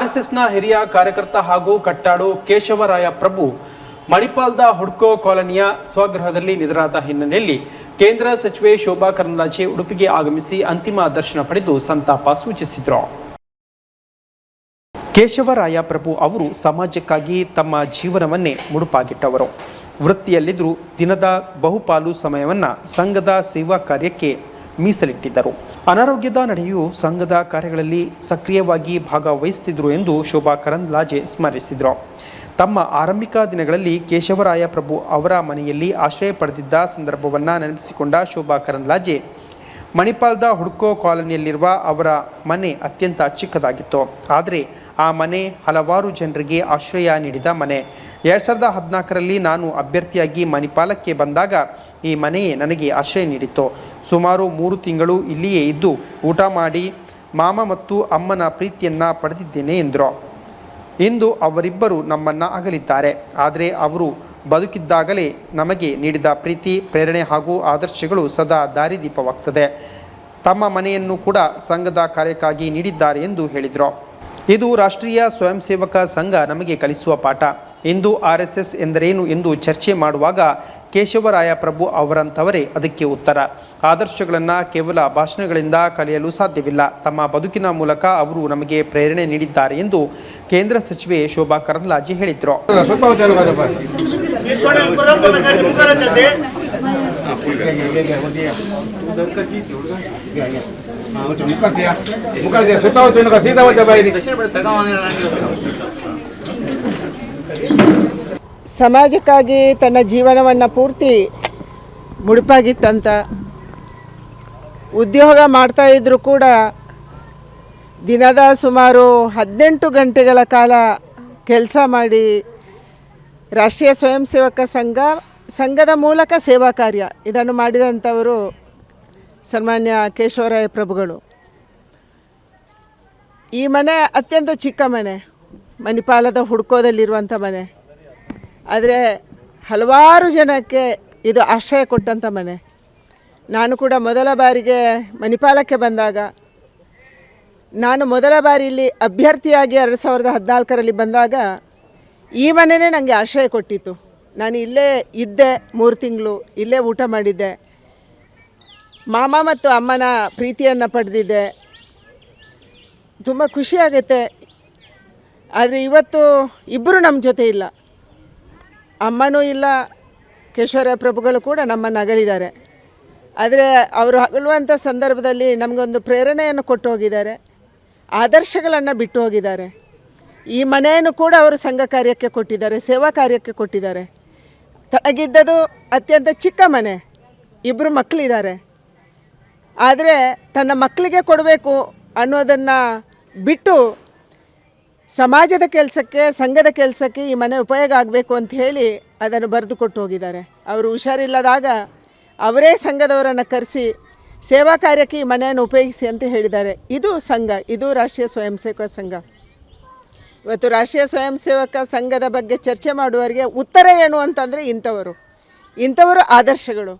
ಆರ್ಎಸ್ಎಸ್ನ ಹಿರಿಯ ಕಾರ್ಯಕರ್ತ ಹಾಗೂ ಕಟ್ಟಾಡು ಕೇಶವರಾಯ ಪ್ರಭು ಮಣಿಪಾಲದ ಹುಡ್ಕೋ ಕಾಲೋನಿಯ ಸ್ವಗೃಹದಲ್ಲಿ ನಿಧನರಾದ ಹಿನ್ನೆಲೆಯಲ್ಲಿ ಕೇಂದ್ರ ಸಚಿವೆ ಶೋಭಾ ಕರಂದ್ಲಾಜೆ ಉಡುಪಿಗೆ ಆಗಮಿಸಿ ಅಂತಿಮ ದರ್ಶನ ಪಡೆದು ಸಂತಾಪ ಸೂಚಿಸಿದರು. ಕೇಶವರಾಯ ಪ್ರಭು ಅವರು ಸಮಾಜಕ್ಕಾಗಿ ತಮ್ಮ ಜೀವನವನ್ನೇ ಮುಡುಪಾಗಿಟ್ಟವರು. ವೃತ್ತಿಯಲ್ಲಿದ್ದರೂ ದಿನದ ಬಹುಪಾಲು ಸಮಯವನ್ನು ಸಂಘದ ಸೇವಾ ಕಾರ್ಯಕ್ಕೆ ಮೀಸಲಿಟ್ಟಿದ್ದರು. ಅನಾರೋಗ್ಯದ ನಡೆಯೂ ಸಂಘದ ಕಾರ್ಯಗಳಲ್ಲಿ ಸಕ್ರಿಯವಾಗಿ ಭಾಗವಹಿಸುತ್ತಿದ್ದರು ಎಂದು ಶೋಭಾ ಕರಂದ್ಲಾಜೆ ಸ್ಮರಿಸಿದರು. ತಮ್ಮ ಆರಂಭಿಕ ದಿನಗಳಲ್ಲಿ ಕೇಶವರಾಯ ಪ್ರಭು ಅವರ ಮನೆಯಲ್ಲಿ ಆಶ್ರಯ ಪಡೆದಿದ್ದ ಸಂದರ್ಭವನ್ನು ನೆನಪಿಸಿಕೊಂಡ ಶೋಭಾ ಕರಂದ್ಲಾಜೆ, ಮಣಿಪಾಲದ ಹುಡ್ಕೋ ಕಾಲೋನಿಯಲ್ಲಿರುವ ಅವರ ಮನೆ ಅತ್ಯಂತ ಚಿಕ್ಕದಾಗಿತ್ತು. ಆದರೆ ಆ ಮನೆ ಹಲವಾರು ಜನರಿಗೆ ಆಶ್ರಯ ನೀಡಿದ ಮನೆ. 2014ರಲ್ಲಿ ನಾನು ಅಭ್ಯರ್ಥಿಯಾಗಿ ಮಣಿಪಾಲಕ್ಕೆ ಬಂದಾಗ ಈ ಮನೆಯೇ ನನಗೆ ಆಶ್ರಯ ನೀಡಿತ್ತು. ಸುಮಾರು 3 ತಿಂಗಳು ಇಲ್ಲಿಯೇ ಇದ್ದು ಊಟ ಮಾಡಿ ಮಾಮ ಮತ್ತು ಅಮ್ಮನ ಪ್ರೀತಿಯನ್ನು ಪಡೆದಿದ್ದೇನೆ ಎಂದರು. ಇಂದು ಅವರಿಬ್ಬರು ನಮ್ಮನ್ನು ಅಗಲಿದ್ದಾರೆ. ಆದರೆ ಅವರು ಬದುಕಿದ್ದಾಗಲೇ ನಮಗೆ ನೀಡಿದ ಪ್ರೀತಿ, ಪ್ರೇರಣೆ ಹಾಗೂ ಆದರ್ಶಗಳು ಸದಾ ದಾರಿದೀಪವಾಗ್ತದೆ. ತಮ್ಮ ಮನೆಯನ್ನು ಕೂಡ ಸಂಘದ ಕಾರ್ಯಕ್ಕಾಗಿ ನೀಡಿದ್ದಾರೆ ಎಂದು ಹೇಳಿದರು. ಇದು ರಾಷ್ಟ್ರೀಯ ಸ್ವಯಂ ಸೇವಕ ಸಂಘ ನಮಗೆ ಕಲಿಸುವ ಪಾಠ. ಇಂದು RSS ಎಂದರೇನು ಎಂದು ಚರ್ಚೆ ಮಾಡುವಾಗ ಕೇಶವರಾಯ ಪ್ರಭು ಅವರಂಥವರೇ ಅದಕ್ಕೆ ಉತ್ತರ. ಆದರ್ಶಗಳನ್ನು ಕೇವಲ ಭಾಷಣಗಳಿಂದ ಕಲಿಯಲು ಸಾಧ್ಯವಿಲ್ಲ. ತಮ್ಮ ಬದುಕಿನ ಮೂಲಕ ಅವರು ನಮಗೆ ಪ್ರೇರಣೆ ನೀಡಿದ್ದಾರೆ ಎಂದು ಕೇಂದ್ರ ಸಚಿವೆ ಶೋಭಾ ಕರಂದ್ಲಾಜೆ ಹೇಳಿದರು. ಸಮಾಜಕ್ಕಾಗಿ ತನ್ನ ಜೀವನವನ್ನು ಪೂರ್ತಿ ಮುಡುಪಾಗಿಟ್ಟಂಥ, ಉದ್ಯೋಗ ಮಾಡ್ತಾ ಇದ್ದರೂ ಕೂಡ ದಿನದ ಸುಮಾರು 18 ಗಂಟೆಗಳ ಕಾಲ ಕೆಲಸ ಮಾಡಿ ರಾಷ್ಟ್ರೀಯ ಸ್ವಯಂ ಸೇವಕ ಸಂಘದ ಮೂಲಕ ಸೇವಾ ಕಾರ್ಯ ಇದನ್ನು ಮಾಡಿದಂಥವರು ಸನ್ಮಾನ್ಯ ಕೇಶವರಾಯ ಪ್ರಭುಗಳು. ಈ ಮನೆ ಅತ್ಯಂತ ಚಿಕ್ಕ ಮನೆ, ಮಣಿಪಾಲದ ಹುಡ್ಕೋದಲ್ಲಿರುವಂಥ ಮನೆ. ಆದರೆ ಹಲವಾರು ಜನಕ್ಕೆ ಇದು ಆಶ್ರಯ ಕೊಟ್ಟಂಥ ಮನೆ. ನಾನು ಕೂಡ ಮೊದಲ ಬಾರಿಗೆ ಮಣಿಪಾಲಕ್ಕೆ ಬಂದಾಗ, ನಾನು ಮೊದಲ ಬಾರಿ ಇಲ್ಲಿ ಅಭ್ಯರ್ಥಿಯಾಗಿ 2014ರಲ್ಲಿ ಬಂದಾಗ ಈ ಮನೆಯೇ ನನಗೆ ಆಶ್ರಯ ಕೊಟ್ಟಿತ್ತು. ನಾನು ಇಲ್ಲೇ ಇದ್ದೆ, 3 ತಿಂಗಳು ಇಲ್ಲೇ ಊಟ ಮಾಡಿದ್ದೆ, ಮಾಮ ಮತ್ತು ಅಮ್ಮನ ಪ್ರೀತಿಯನ್ನು ಪಡೆದಿದ್ದೆ. ತುಂಬ ಖುಷಿಯಾಗುತ್ತೆ. ಆದರೆ ಇವತ್ತು ಇಬ್ಬರು ನಮ್ಮ ಜೊತೆ ಇಲ್ಲ, ಅಮ್ಮನೂ ಇಲ್ಲ, ಕೇಶವರಾಯ ಪ್ರಭುಗಳು ಕೂಡ ನಮ್ಮನ್ನು ಅಗಲಿದ್ದಾರೆ. ಆದರೆ ಅವರು ಅಗಲುವಂಥ ಸಂದರ್ಭದಲ್ಲಿ ನಮಗೊಂದು ಪ್ರೇರಣೆಯನ್ನು ಕೊಟ್ಟು ಹೋಗಿದ್ದಾರೆ, ಆದರ್ಶಗಳನ್ನು ಬಿಟ್ಟು ಹೋಗಿದ್ದಾರೆ. ಈ ಮನೆಯನ್ನು ಕೂಡ ಅವರು ಸಂಘ ಕಾರ್ಯಕ್ಕೆ ಕೊಟ್ಟಿದ್ದಾರೆ, ಸೇವಾ ಕಾರ್ಯಕ್ಕೆ ಕೊಟ್ಟಿದ್ದಾರೆ. ತನಗಿದ್ದದು ಅತ್ಯಂತ ಚಿಕ್ಕ ಮನೆ, 2 ಮಕ್ಕಳಿದ್ದಾರೆ. ಆದರೆ ತನ್ನ ಮಕ್ಕಳಿಗೆ ಕೊಡಬೇಕು ಅನ್ನೋದನ್ನು ಬಿಟ್ಟು ಸಮಾಜದ ಕೆಲಸಕ್ಕೆ, ಸಂಘದ ಕೆಲಸಕ್ಕೆ ಈ ಮನೆ ಉಪಯೋಗ ಆಗಬೇಕು ಅಂತ ಹೇಳಿ ಅದನ್ನು ಬರೆದು ಕೊಟ್ಟು ಹೋಗಿದ್ದಾರೆ. ಅವರು ಹುಷಾರಿಲ್ಲದಾಗ ಅವರೇ ಸಂಘದವರನ್ನು ಕರೆಸಿ ಸೇವಾ ಕಾರ್ಯಕ್ಕೆ ಈ ಮನೆಯನ್ನು ಉಪಯೋಗಿಸಿ ಅಂತ ಹೇಳಿದ್ದಾರೆ. ಇದು ಸಂಘ, ಇದು ರಾಷ್ಟ್ರೀಯ ಸ್ವಯಂ ಸೇವಕ ಸಂಘ. ಇವತ್ತು ರಾಷ್ಟ್ರೀಯ ಸ್ವಯಂ ಸೇವಕ ಸಂಘದ ಬಗ್ಗೆ ಚರ್ಚೆ ಮಾಡುವವರಿಗೆ ಉತ್ತರ ಏನು ಅಂತಂದರೆ ಇಂಥವರು ಆದರ್ಶಗಳು.